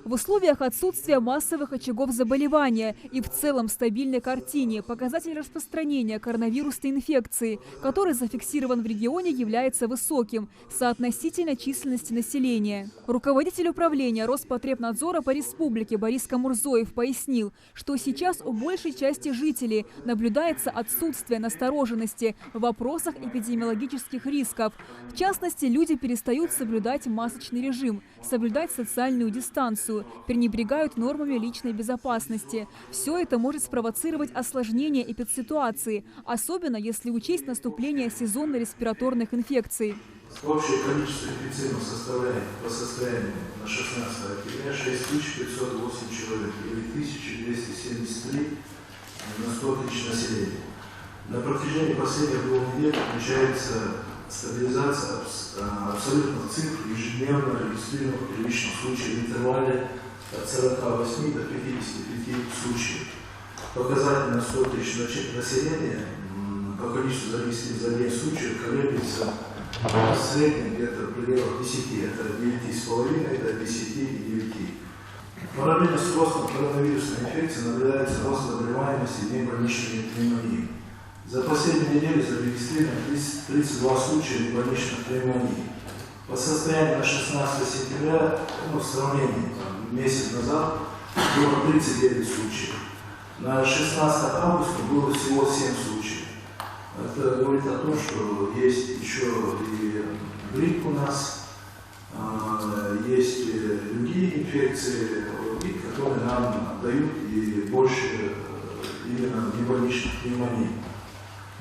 В условиях отсутствия массовых очагов заболевания и в целом стабильной картине показатель распространения коронавирусной инфекции, который зафиксирован в регионе, является высоким соотносительно численности населения. Руководитель управления Роспотребнадзора по республике Борис Камурзоев пояснил, что сейчас у большей части жителей наблюдается отсутствие настороженности в вопросах эпидемиологических рисков. В частности, люди перестают соблюдать масочный режим, соблюдать социальную дистанцию, пренебрегают нормами личной безопасности. Все это может спровоцировать осложнение эпидситуации, особенно если учесть наступление сезонно-респираторных инфекций. Общее количество инфицированных составляет по состоянию на 16 октября 6508 человек или 1273 на 100 тысяч населения. На протяжении последних 2 недель отмечается стабилизация абсолютных цифр ежедневно регистрируемых первичных случаев в интервале от 48 до 55 случаев. Показатель на 100 тысяч населения по количеству зарегистрированных случаев колеблется в среднем где-то в пределах 10, это 9,5 до 10,9. Параллельно с ростом коронавирусной инфекции наблюдается рост заболеваемости внебольничной пневмонии. За последнюю неделю зарегистрировано 32 случая больничной пневмонии. По состоянию на 16 сентября, в сравнении месяц назад, было 39 случаев. На 16 августа было всего 7 случаев. Это говорит о том, что есть еще и грипп у нас, есть другие инфекции, которые нам дают и больше именно небольничных пневмоний.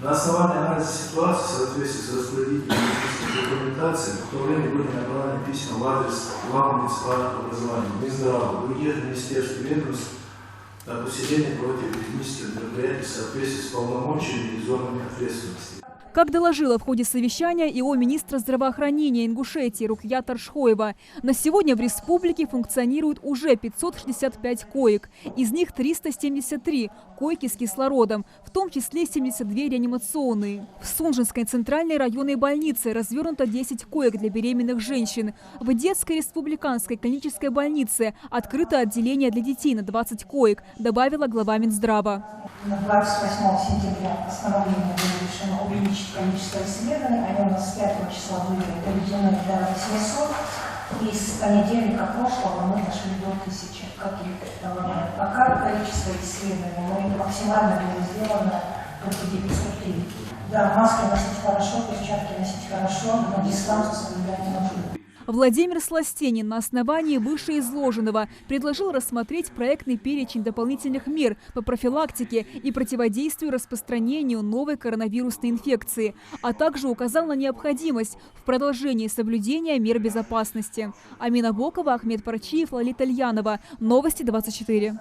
На основании анализа ситуации в соответствии с распорядительной медицинской документацией в то время были направлены письма в адрес глав муниципальных образований, Минздрава, других министерств и ведомств об усилении противоэпидемических мероприятий в соответствии с полномочиями и зонами ответственности. Как доложила в ходе совещания ИО министра здравоохранения Ингушетии Рукия Таршхоева, на сегодня в республике функционирует уже 565 коек. Из них 373 койки с кислородом, в том числе 72 реанимационные. В Сунжинской центральной районной больнице развернуто 10 коек для беременных женщин. В детской республиканской клинической больнице открыто отделение для детей на 20 коек, добавила глава Минздрава. На 28 сентября постановление было решено увеличить количество исследований. Они у нас с 5 числа были доведены до 800. И с понедельника прошлого мы дошли до 1000 каких-то. Пока количество исследований, но максимально было сделано только 903. Да, маски носить хорошо, перчатки носить хорошо, но дистанцию соблюдать не нужно. Владимир Сластенин на основании вышеизложенного предложил рассмотреть проектный перечень дополнительных мер по профилактике и противодействию распространению новой коронавирусной инфекции, а также указал на необходимость в продолжении соблюдения мер безопасности. Амина Бокова, Ахмед Парчиев, Лолита Ильянова. Новости 24.